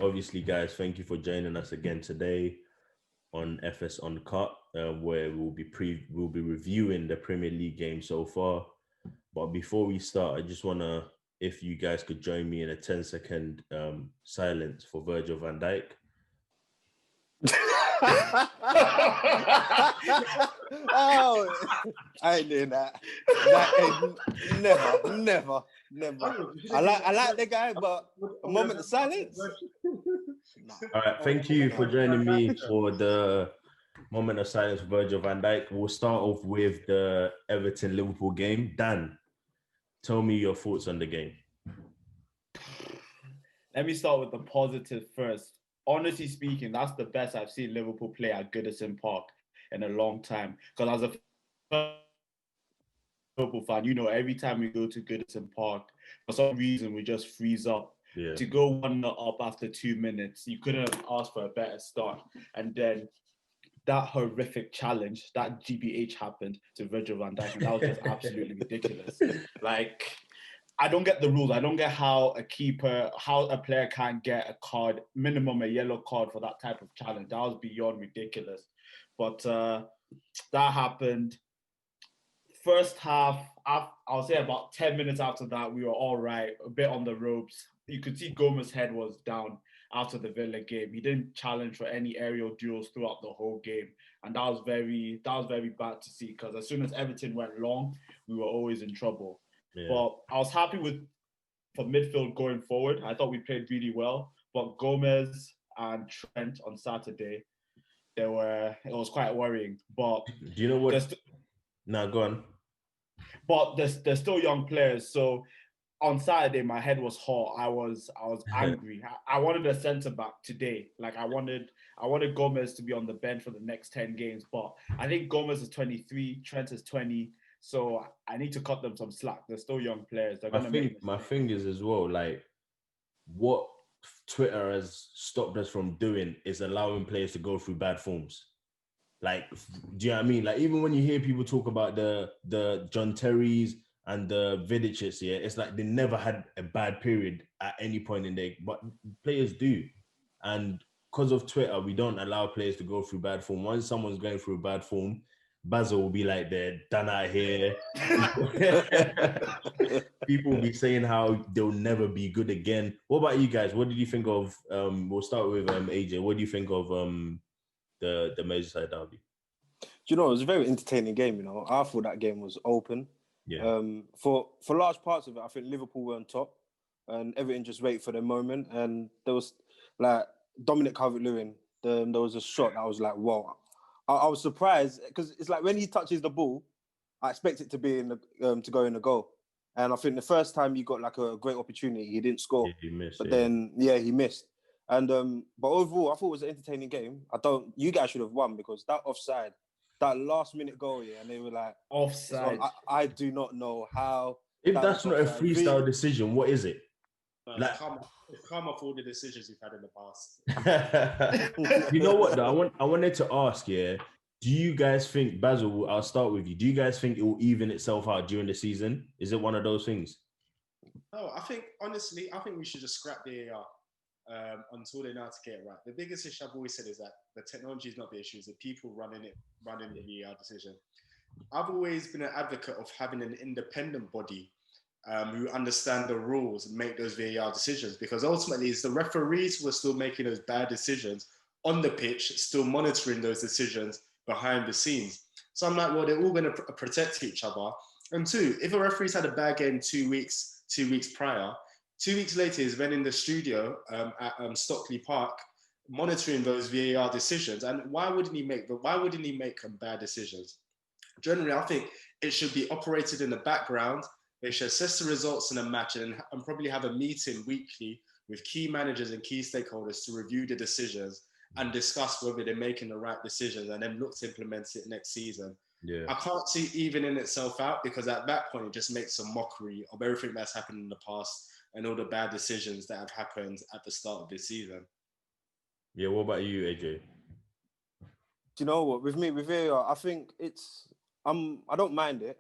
obviously, guys, thank you for joining us again today on FS Uncut, where we'll be reviewing the Premier League game so far. But before we start, I just wanna, if you guys could join me in a 10-second silence for Virgil van Dijk. Oh, I ain't doing that. Never. I like the guy, but a moment of silence. All right, thank you for joining me for the moment of silence for Virgil van Dijk. We'll start off with the Everton-Liverpool game. Dan, tell me your thoughts on the game. Let me start with the positive first. Honestly speaking, that's the best I've seen Liverpool play at Goodison Park in a long time. Because as a Liverpool fan, you know, every time we go to Goodison Park, for some reason, we just freeze up. Yeah. To go 1-0 up after 2 minutes, you couldn't ask for a better start. And then that horrific challenge, that GBH happened to Virgil van Dijk, and that was just absolutely ridiculous. Like, I don't get the rules. I don't get how a player can't get a card, minimum a yellow card for that type of challenge. That was beyond ridiculous. But that happened. First half, I'll say about 10 minutes after that, we were all right, a bit on the ropes. You could see Gomez's head was down after the Villa game. He didn't challenge for any aerial duels throughout the whole game. And that was very bad to see, because as soon as Everton went long, we were always in trouble. Yeah. But I was happy for midfield going forward. I thought we played really well. But Gomez and Trent on Saturday, it was quite worrying. But do you know what? No, go on. But they're still young players. So on Saturday, my head was hot. I was angry. I wanted a centre back today. Like I wanted Gomez to be on the bench for the next 10 games. But I think Gomez is 23, Trent is 20. So I need to cut them some slack. They're still young players. My thing is as well, like, what Twitter has stopped us from doing is allowing players to go through bad forms. Like, do you know what I mean? Like, even when you hear people talk about the John Terrys and the Vidic's, yeah, it's like they never had a bad period at any point in their, but players do. And because of Twitter, we don't allow players to go through bad form. Once someone's going through bad form, Basil will be like, they're done out here. People will be saying how they'll never be good again. What about you guys? What did you think of, we'll start with AJ. What do you think of the Merseyside Derby? Do you know, it was a very entertaining game, you know. I thought that game was open. Yeah. For large parts of it, I think Liverpool were on top and Everton just waited for their moment. And there was, like, Dominic Calvert-Lewin, there was a shot that I was like, whoa. I was surprised because it's like when he touches the ball, I expect it to be to go in the goal. And I think the first time he got like a great opportunity, he didn't score. Yeah, he missed. But then, he missed. And but overall, I thought it was an entertaining game. You guys should have won because that offside, that last minute goal, and they were like offside. I do not know how. If that's not a freestyle decision, what is it? It's come off all the decisions you've had in the past. You know what, though? I wanted to ask, do you guys think, Basil, I'll start with you. Do you guys think it will even itself out during the season? Is it one of those things? No, honestly, I think we should just scrap the AR until they know how to get it right. The biggest issue I've always said is that the technology is not the issue, it's the people running the AR decision. I've always been an advocate of having an independent body who understand the rules and make those VAR decisions, because ultimately it's the referees who are still making those bad decisions on the pitch, still monitoring those decisions behind the scenes. So I'm like, well, they're all going to protect each other. And two, if a referee's had a bad game 2 weeks prior, 2 weeks later he's been in the studio at Stockley Park monitoring those VAR decisions. And why wouldn't he make bad decisions? Generally, I think it should be operated in the background. They should assess the results in a match and probably have a meeting weekly with key managers and key stakeholders to review the decisions and discuss whether they're making the right decisions and then look to implement it next season. Yeah. I can't see evening itself out because at that point, it just makes a mockery of everything that's happened in the past and all the bad decisions that have happened at the start of this season. Yeah, what about you, AJ? Do you know what? With me, with VAR, I think I don't mind it.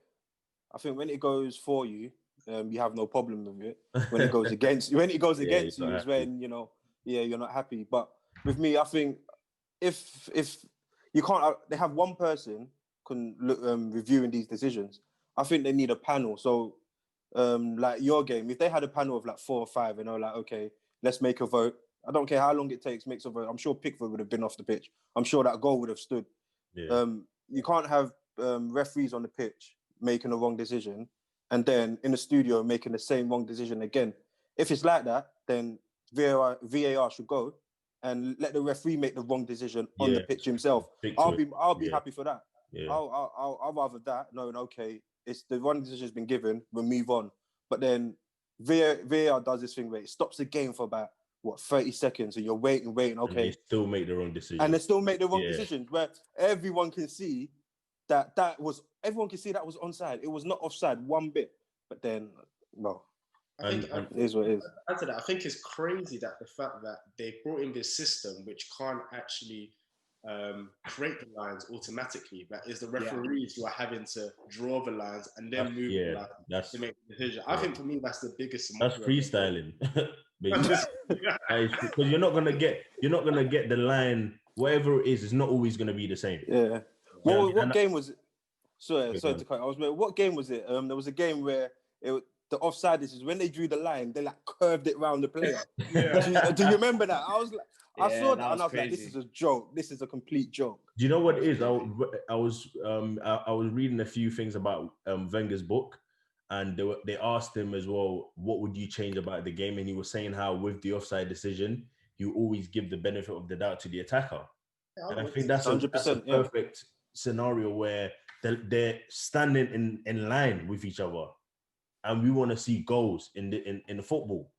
I think when it goes for you, you have no problem with it. When it goes against you, is when, you're not happy. But with me, I think if you can't, they have one person reviewing these decisions. I think they need a panel. So, like your game, if they had a panel of like 4 or 5, and they're like, okay, let's make a vote. I don't care how long it takes, makes a vote. I'm sure Pickford would have been off the pitch. I'm sure that goal would have stood. Yeah. You can't have referees on the pitch making a wrong decision and then in the studio making the same wrong decision again. If it's like that, then VAR should go and let the referee make the wrong decision on the pitch himself. I'll be happy for that. Yeah. I'll rather that, knowing, okay, it's the wrong decision's been given, we'll move on. But then VAR does this thing where it stops the game for about 30 seconds, and you're waiting, okay. And they still make the wrong decision. And they still make the wrong decisions where everyone can see that was onside. It was not offside one bit. But then, well, it is what it is. After that, I think it's crazy that the fact that they brought in this system which can't actually create the lines automatically. That is the referees who are having to draw the lines and then move the lines to make the decision. I think for me that's the biggest. That's freestyling. Because you're not gonna get the line, whatever it is. It's not always gonna be the same. Yeah. What game was it? Sorry to cut. What game was it? There was a game where the offside is when they drew the line, they like curved it round the player. Do you remember that? I was like, I saw that and I was like, this is a joke. This is a complete joke. Do you know what it is? I was reading a few things about Wenger's book, and they asked him as well, what would you change about the game? And he was saying how with the offside decision, you always give the benefit of the doubt to the attacker. And I think that's 100%, a perfect scenario where they're standing in line with each other, and we want to see goals in the football.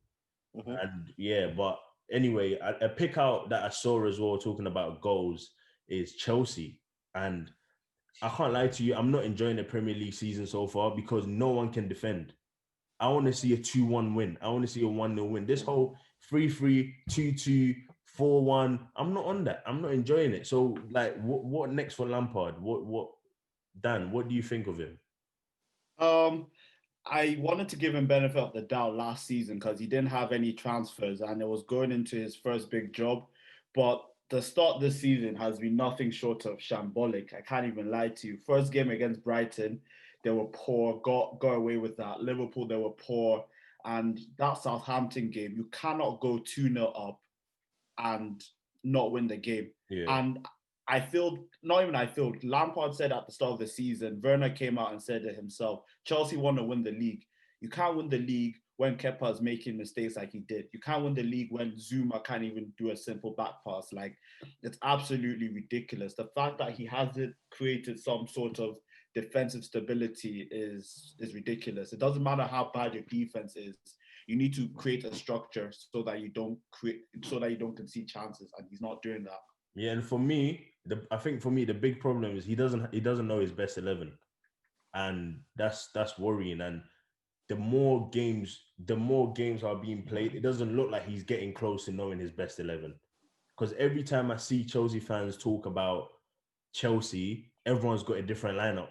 Mm-hmm. And but anyway, a pick out that I saw as well talking about goals is Chelsea. And I can't lie to you, I'm not enjoying the Premier League season so far because no one can defend. I want to see a 2-1 win. I want to see a 1-0 win. This whole 3-3, 2-2, 4-1, I'm not on that. I'm not enjoying it. So, like, what next for Lampard? What Dan, what do you think of him? I wanted to give him benefit of the doubt last season because he didn't have any transfers and it was going into his first big job. But the start this season has been nothing short of shambolic. I can't even lie to you. First game against Brighton, they were poor, got away with that. Liverpool, they were poor. And that Southampton game, you cannot go 2-0 up and not win the game. Yeah. And Lampard said at the start of the season, Werner came out and said it himself, Chelsea want to win the league. You can't win the league when Kepa is making mistakes like he did. You can't win the league when Zuma can't even do a simple back pass. Like, it's absolutely ridiculous. The fact that he hasn't created some sort of defensive stability is ridiculous. It doesn't matter how bad your defense is. You need to create a structure so that you don't concede chances, and he's not doing that. Yeah, and for me, I think the big problem is he doesn't know his best 11, and that's worrying. And the more games are being played, it doesn't look like he's getting close to knowing his best 11. Because every time I see Chelsea fans talk about Chelsea, everyone's got a different lineup.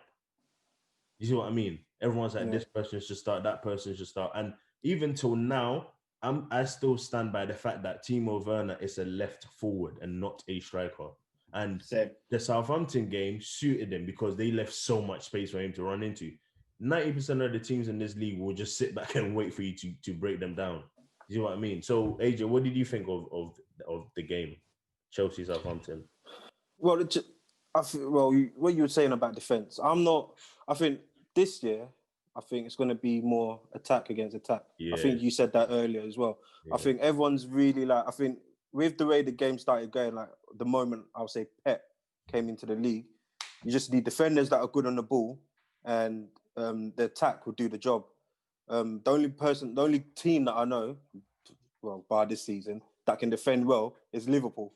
You see what I mean? Everyone's like, this person should start, that person should start, and even till now, I still stand by the fact that Timo Werner is a left forward and not a striker. And the Southampton game suited him because they left so much space for him to run into. 90% of the teams in this league will just sit back and wait for you to break them down. You see what I mean? So, AJ, what did you think of the game, Chelsea-Southampton? Well, what you were saying about defence, I think this year, I think it's going to be more attack against attack. Yeah. I think you said that earlier as well. Yeah. I think everyone's really I think with the way the game started going, like the moment I would say Pep came into the league, you just need defenders that are good on the ball, and the attack will do the job. The only team that I know, well, bar this season, that can defend well is Liverpool.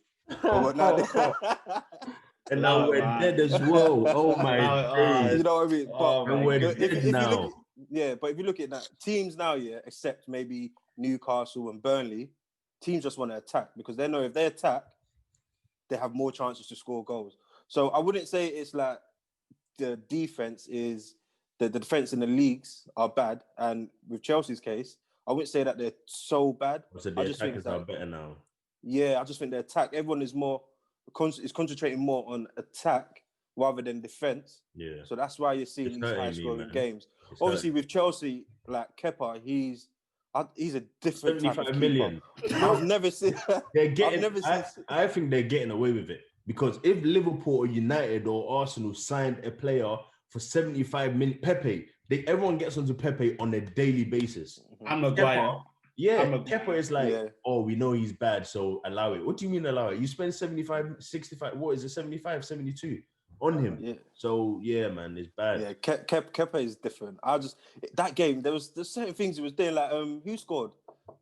And now we're dead as well. Oh my God. You know what I mean? But we're dead now. But if you look at that, teams now, except maybe Newcastle and Burnley, teams just want to attack because they know if they attack, they have more chances to score goals. So I wouldn't say it's like the defense is the defense in the leagues are bad, and with Chelsea's case, I wouldn't say that they're so bad. So the attackers are better now. Yeah, I just think the attack. Everyone is concentrating more on attack rather than defense. Yeah. So that's why you're seeing It's these hurting me, high-scoring man. games. It's Obviously, hurting. with Chelsea, like Kepa, he's a different type of 75 keeper. million. I've never seen. They're getting. I've never seen. I think they're getting away with it because if Liverpool or United or Arsenal signed a player for 75 million, everyone gets onto Pepe on a daily basis. And Maguire. Kepa is like, oh, we know he's bad, so allow it. What do you mean allow it? You spend 75, 65, what is it, 75, 72 on him. Yeah. So, yeah, man, it's bad. Yeah, Kepa is different. That game, there's certain things he was doing, like, who scored?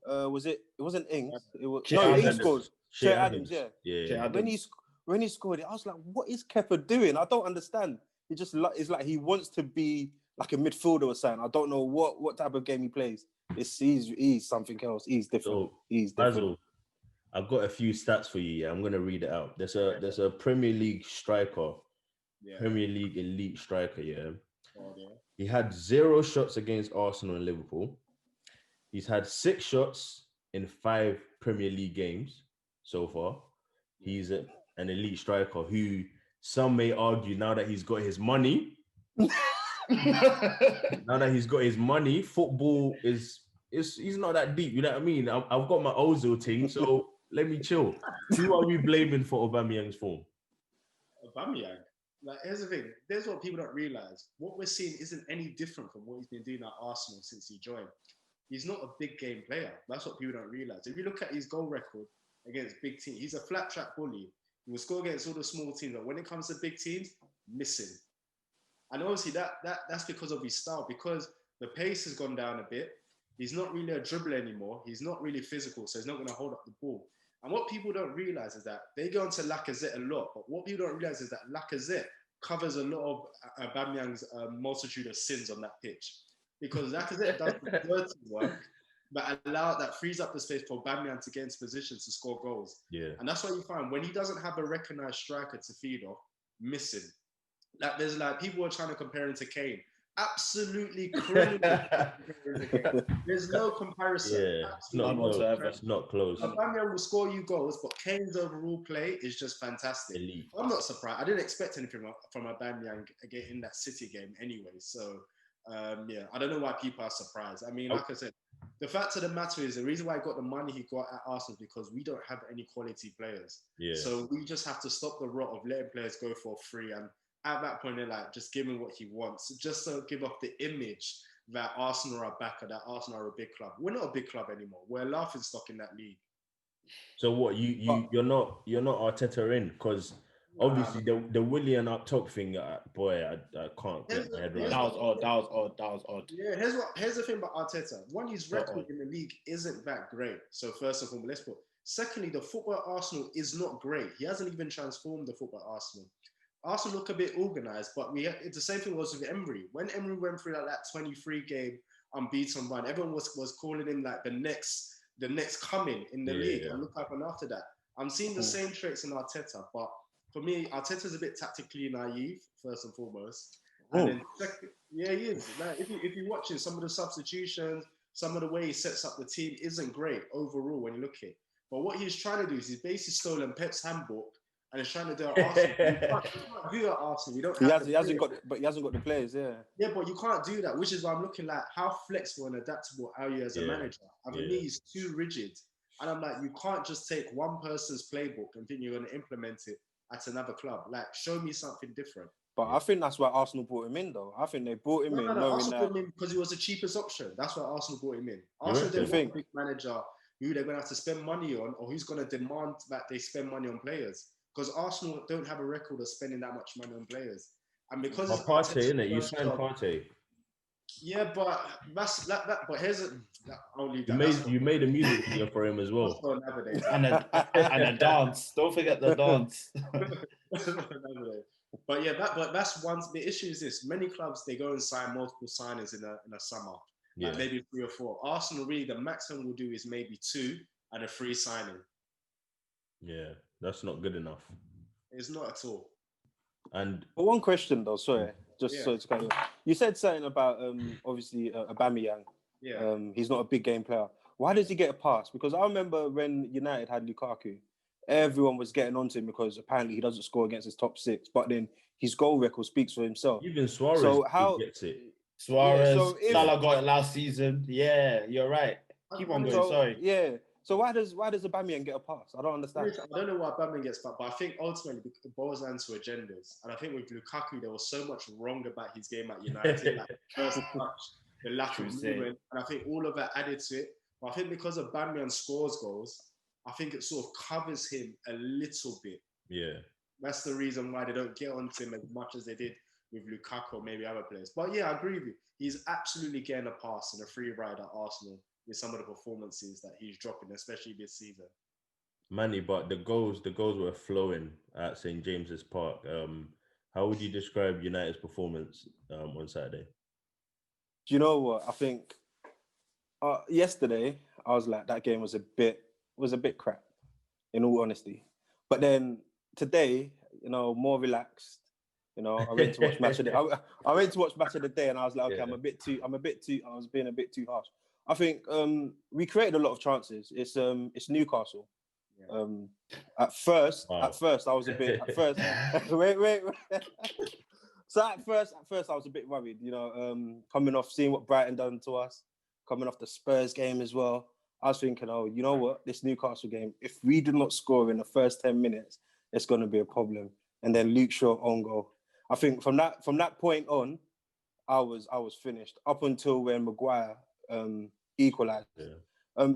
It wasn't Ings. Ings scored. Shea Adams, yeah. When he scored it, I was like, what is Kepa doing? I don't understand. It's like he wants to be like a midfielder or something. I don't know what type of game he plays. He's something else. He's different. He's different. Basil, I've got a few stats for you. Yeah, I'm gonna read it out. There's a Premier League striker, Premier League elite striker. Yeah, he had 0 shots against Arsenal and Liverpool. He's had 6 shots in 5 Premier League games so far. He's an elite striker who some may argue now that he's got his money. Football he's not that deep. You know what I mean? I've got my Ozil team, so let me chill. Who are we blaming for Aubameyang's form? Aubameyang. Like, here's the thing. There's what people don't realize. What we're seeing isn't any different from what he's been doing at Arsenal since he joined. He's not a big game player. That's what people don't realize. If you look at his goal record against big teams, he's a flat track bully. He will score against all the small teams, but when it comes to big teams, missing. And obviously that's because of his style, because the pace has gone down a bit. He's not really a dribbler anymore. He's not really physical, so he's not going to hold up the ball. And what people don't realize is that they go into Lacazette a lot, but what people don't realize is that Lacazette covers a lot of Aubameyang's multitude of sins on that pitch. Because Lacazette does the dirty work, but that frees up the space for Aubameyang to get into positions to score goals. Yeah. And that's why you find when he doesn't have a recognised striker to feed off, missing. Like, there's like people are trying to compare him to Kane. Absolutely crazy. There's no comparison. Yeah, it's not close. Aubameyang will score you goals, but Kane's overall play is just fantastic. Elite. I'm not surprised. I didn't expect anything from Aubameyang again in that City game anyway. So, I don't know why people are surprised. I mean, like I said, the fact of the matter is the reason why he got the money he got at Arsenal is because we don't have any quality players. Yeah. So we just have to stop the rot of letting players go for free. And at that point, they're like, just give him what he wants, just to give off the image that Arsenal are back or that Arsenal are a big club. We're not a big club anymore. We're a laughing stock in that league. So what? You're not Arteta in, because obviously the Willian up top thing, boy, I can't get my head around. That was odd. Yeah, here's the thing about Arteta. One, his record in the league isn't that great. So first of all, let's put. Secondly, the football at Arsenal is not great. He hasn't even transformed the football at Arsenal. Arsenal look a bit organised, but it's the same thing was with Emery. When Emery went through that 23-game unbeaten run, everyone was calling him like the next coming in the league. And look up and after that, I'm seeing the same traits in Arteta, but for me, Arteta's a bit tactically naive, first and foremost. And then he is. Like, if you're watching some of the substitutions, some of the way he sets up the team isn't great overall when you look at it. But what he's trying to do is he's basically stolen Pep's handbook and he's trying to do at Arsenal. You can't do at Arsenal. He hasn't got the players, Yeah, but you can't do that, which is why I'm looking like how flexible and adaptable are you as a manager? I mean, he's too rigid. And I'm like, you can't just take one person's playbook and think you're going to implement it at another club. Like, show me something different. But I think that's why Arsenal brought him in, though. I think they brought him in knowing Arsenal brought him in because he was the cheapest option. That's why Arsenal brought him in. Arsenal didn't want a big manager who they're going to have to spend money on, or who's going to demand that they spend money on players. Because Arsenal don't have a record of spending that much money on players. And because it's Partey, innit? You signed Partey. Yeah, but that's that. But here's I'll leave that. You made a music video for him as well. and a dance. Don't forget the dance. But yeah, that's one. The issue is this: many clubs they go and sign multiple signers in a summer, like maybe 3 or 4. Arsenal really the maximum we'll do is maybe 2 and a free signing. Yeah, that's not good enough. It's not at all. And one question though, sorry, so it's kind of. You said something about obviously Aubameyang. Yeah. He's not a big game player. why does he get a pass? Because I remember when United had Lukaku, everyone was getting onto him because apparently he doesn't score against his top six, but then his goal record speaks for himself. Even Suarez gets it. Suarez, Salah got it last season. Yeah, you're right. Keep on going. Sorry. Yeah. So why does Aubameyang get a pass? I don't understand. I don't know why Aubameyang gets back, but I think ultimately it boils down to agendas. And I think with Lukaku, there was so much wrong about his game at United, like first touch, the lack of movement, and I think all of that added to it. But I think because Aubameyang scores goals, I think it sort of covers him a little bit. Yeah. That's the reason why they don't get onto him as much as they did with Lukaku or maybe other players. But yeah, I agree with you. He's absolutely getting a pass and a free ride at Arsenal with some of the performances that he's dropping, especially this season. Manny, but the goals were flowing at St. James's Park. How would you describe United's performance on Saturday? Do you know what? I think yesterday I was like, that game was a bit crap, in all honesty. But then today, more relaxed. I went to watch match of the. I went to watch match of the day, and I was like, okay, I was being a bit too harsh. I think we created a lot of chances. It's Newcastle. Yeah. At first, I was a bit. Wait. So at first, I was a bit worried. Coming off seeing what Brighton done to us, coming off the Spurs game as well. I was thinking, oh, you know what? This Newcastle game, if we do not score in the first 10 minutes, it's going to be a problem. And then Luke Shaw on goal. I think from that point on, I was finished up until when Maguire equalised. Yeah.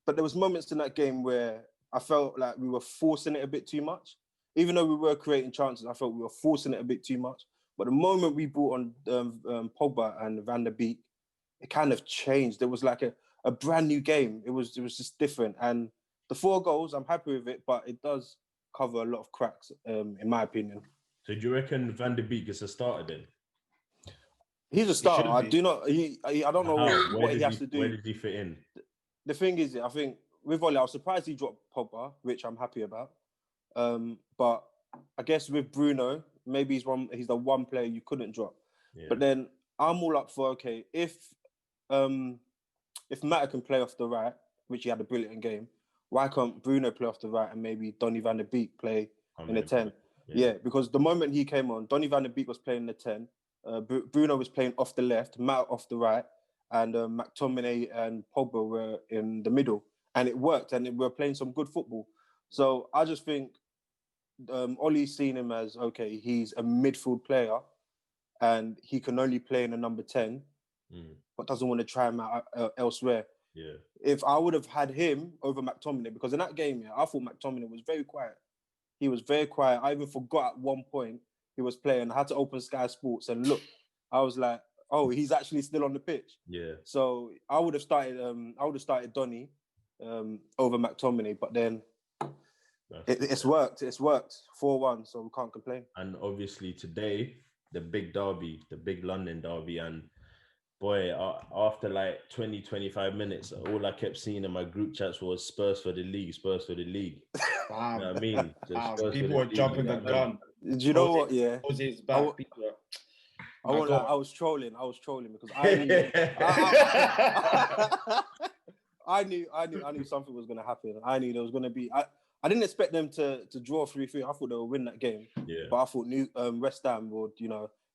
But there was moments in that game where I felt like we were forcing it a bit too much. Even though we were creating chances, I felt we were forcing it a bit too much. But the moment we brought on Pogba and Van der Beek, it kind of changed. There was like a brand new game. It was just different. And the 4 goals, I'm happy with it, but it does cover a lot of cracks, in my opinion. So do you reckon Van der Beek is a starter then? He's a starter. I don't know what he has to do. Where does he fit in? The thing is, I think with Oli, I was surprised he dropped Pogba, which I'm happy about. But I guess with Bruno, maybe he's the one player you couldn't drop. Yeah. But then I'm all up for, okay, if Mata can play off the right, which he had a brilliant game, why can't Bruno play off the right and maybe Donny van der Beek play in the 10? Yeah, because the moment he came on, Donny van der Beek was playing the 10, Bruno was playing off the left, Mata off the right, and McTominay and Pogba were in the middle. And it worked, and we were playing some good football. So I just think Ollie's seen him as, okay, he's a midfield player and he can only play in a number 10, but doesn't want to try him out elsewhere. Yeah. If I would have had him over McTominay, because in that game, I thought McTominay was very quiet. He was very quiet. I even forgot at one point he was playing. I had to open Sky Sports and look. I was like, oh, he's actually still on the pitch. Yeah. So I would have started Donny over McTominay, but then it's worked. It's worked 4-1, so we can't complain. And obviously today, the big derby, the big London derby, and boy, after like 20, 25 minutes, all I kept seeing in my group chats was Spurs for the league, Spurs for the league. Wow. You know what I mean? People were jumping the gun. Do you know what? Yeah. Jose's back. I was trolling because I knew I knew something was going to happen. I knew there was going to be. I didn't expect them to draw 3-3. I thought they would win that game. Yeah. But I thought West Ham would,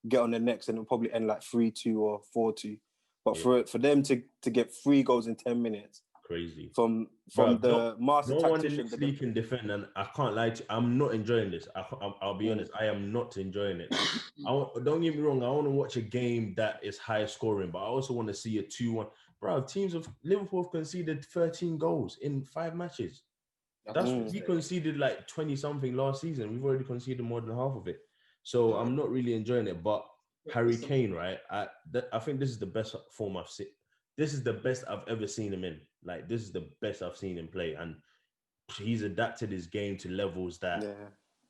get on their necks and it'll probably end like 3-2 or 4-2. But for them to get 3 goals in 10 minutes, crazy. From the master tactician. No one can defend, and I can't lie to you, I'm not enjoying this. I'll be honest, I am not enjoying it. Don't get me wrong, I want to watch a game that is high scoring, but I also want to see a 2-1. Bro, teams of Liverpool have conceded 13 goals in 5 matches. We conceded like 20 something last season. We've already conceded more than half of it. So I'm not really enjoying it. But Harry Kane, right? I think this is the best form I've seen. This is the best I've ever seen him in. Like, this is the best I've seen him play. And he's adapted his game to levels that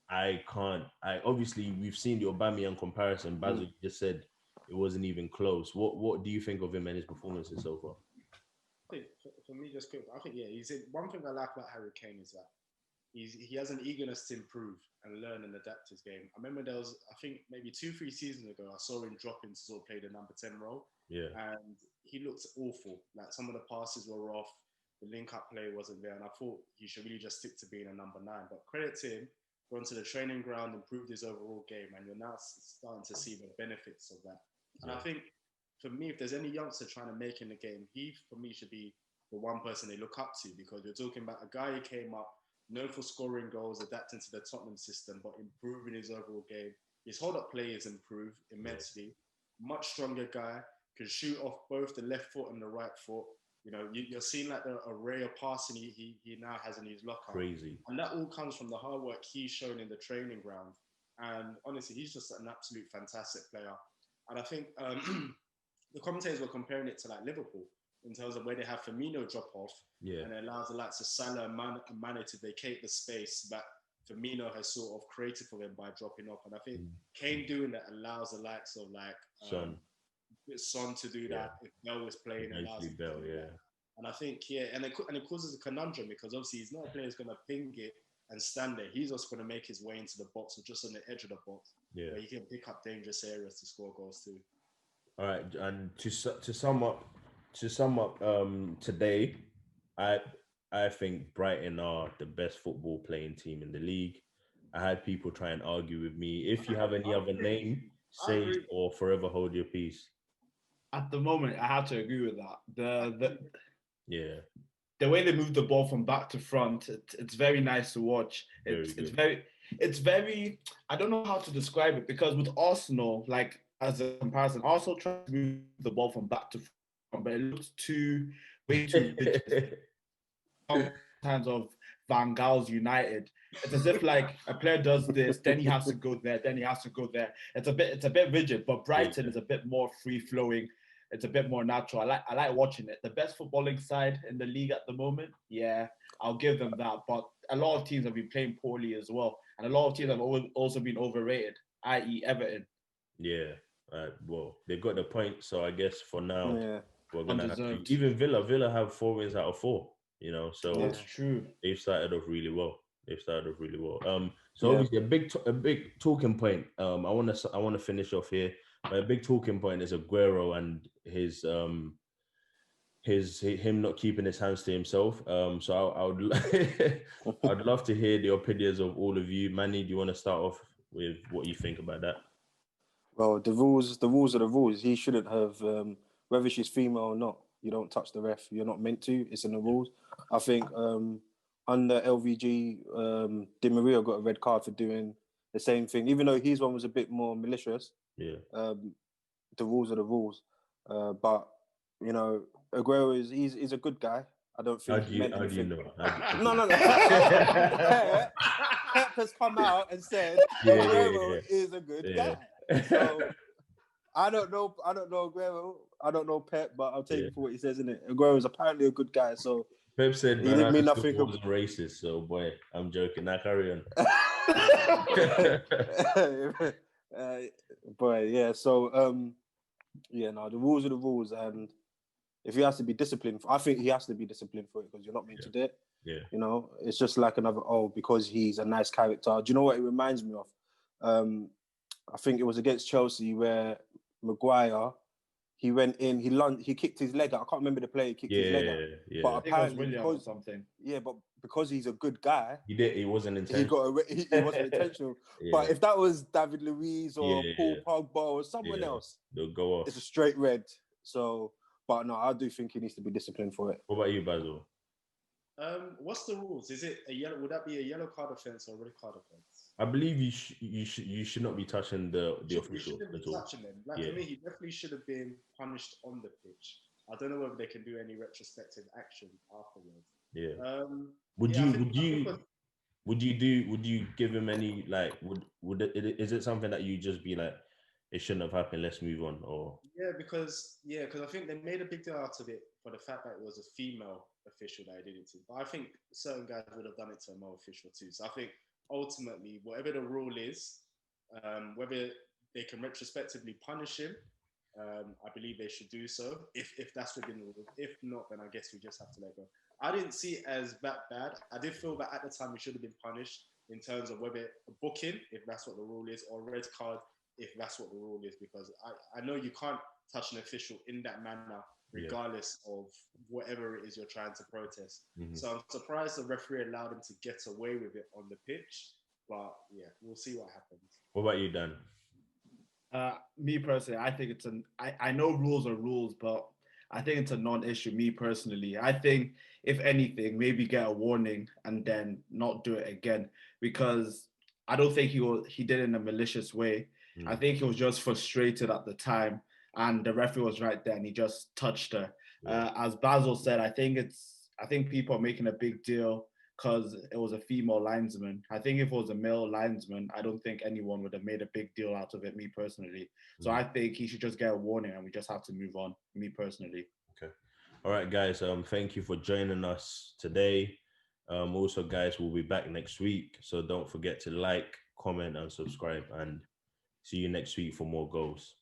I can't. Obviously, we've seen the Aubameyang comparison. Basil just said it wasn't even close. What do you think of him and his performances so far? I think for me, just quick, I think one thing I like about Harry Kane is that he has an eagerness to improve and learn and adapt his game. I remember there was, I think maybe 2-3 seasons ago, I saw him drop into sort of play the number 10 role. Yeah. And he looked awful. Like, some of the passes were off. the link-up play wasn't there, and I thought he should really just stick to being a number 9. But credit to him, gone to the training ground, improved his overall game, and you're now starting to see the benefits of that. And I think, for me, if there's any youngster trying to make in the game, he, for me, should be the one person they look up to, because you're talking about a guy who came up, known for scoring goals, adapting to the Tottenham system, but improving his overall game. His hold-up play is improved immensely. Much stronger guy, can shoot off both the left foot and the right foot. You know, you're seeing like the array of passing he now has in his locker. Crazy. And that all comes from the hard work he's shown in the training ground. And honestly, he's just an absolute fantastic player. And I think the commentators were comparing it to like Liverpool in terms of where they have Firmino drop off, and it allows the likes of Salah and Mane to vacate the space that Firmino has sort of created for them by dropping off. And I think Kane doing that allows the likes of like Son to do that. If Bell was playing, it allows him to do that. And I think and it causes a conundrum, because obviously he's not a player who's going to ping it and stand there. He's also going to make his way into the box, or just on the edge of the box, where he can pick up dangerous areas to score goals too. All right, and to sum up today, I think Brighton are the best football playing team in the league. I had people try and argue with me. If you have any other name, say it or forever hold your peace. At the moment, I have to agree with that. The way they move the ball from back to front, it's very nice to watch. It's very. I don't know how to describe it, because with Arsenal, like as a comparison, Arsenal tries to move the ball from back to front, but it looks way too rigid. Sometimes of Van Gaal's United, it's as if like a player does this, then he has to go there, then he has to go there. It's a bit rigid, but Brighton is a bit more free flowing. It's a bit more natural. I like watching it. The best footballing side in the league at the moment, I'll give them that. But a lot of teams have been playing poorly as well, and a lot of teams have also been overrated, i.e. Everton. Well, they got the point, so I guess for now we're gonna have to. Even Villa have 4 wins out of 4. You know, so that's true. They've started off really well. So obviously a big talking point. I want to finish off here. But a big talking point is Aguero and him not keeping his hands to himself. So I'd love to hear the opinions of all of you. Manny, do you want to start off with what you think about that? Well, the rules are the rules. He shouldn't have, whether she's female or not, you don't touch the ref. You're not meant to. It's in the rules. I think under LVG, Di Maria got a red card for doing the same thing, even though his one was a bit more malicious. The rules are the rules. But, you know, Aguero he's a good guy. I don't think he meant anything. No. Pep has come out and said Aguero is a good guy. So I don't know Aguero. I don't know Pep, but I'll take it for what he says, isn't it? Aguero is apparently a good guy. So Pep said he didn't mean nothing. Was racist. So boy, I'm joking. Now carry on. The rules are the rules, and if he has to be disciplined, I think he has to be disciplined for it, because you're not meant to do it. You know, it's just like another because he's a nice character. Do you know what it reminds me of? I think it was against Chelsea where Maguire, he went in, he kicked his leg out. I can't remember the play. He kicked his leg out. But apparently, because something. But because he's a good guy, he wasn't intentional. He wasn't intentional. But if that was David Luiz or Paul Pogba or someone else, they'll go off. It's a straight red. So, but no, I do think he needs to be disciplined for it. What about you, Basil? What's the rules? Is it a yellow? Would that be a yellow card offense or a red card offense? I believe you should not be touching the official. You shouldn't be touching them. For me, he definitely should have been punished on the pitch. I don't know whether they can do any retrospective action afterwards. Would you give him any is it something that you just be like, it shouldn't have happened, let's move on? Or because I think they made a big deal out of it for the fact that it was a female official that did it to. But I think certain guys would have done it to a male official too. So I think ultimately, whatever the rule is, whether they can retrospectively punish him, I believe they should do so if that's within the rule. If not, then I guess we just have to let go. I didn't see it as that bad. I did feel that at the time he should have been punished in terms of whether a booking, if that's what the rule is, or a red card, if that's what the rule is, because I know you can't touch an official in that manner regardless of whatever it is you're trying to protest. Mm-hmm. So I'm surprised the referee allowed him to get away with it on the pitch. But yeah, we'll see what happens. What about you, Dan? Me personally, I think I know rules are rules, but I think it's a non-issue, me personally. I think, if anything, maybe get a warning and then not do it again, because I don't think he did it in a malicious way. I think he was just frustrated at the time, and the referee was right there and he just touched her. As Basil said, I think people are making a big deal because it was a female linesman. I think if it was a male linesman, I don't think anyone would have made a big deal out of it, me personally. So I think he should just get a warning and we just have to move on, me personally. Okay. All right, guys. Thank you for joining us today. Also, guys, we'll be back next week. So don't forget to like, comment, and subscribe. And see you next week for more goals.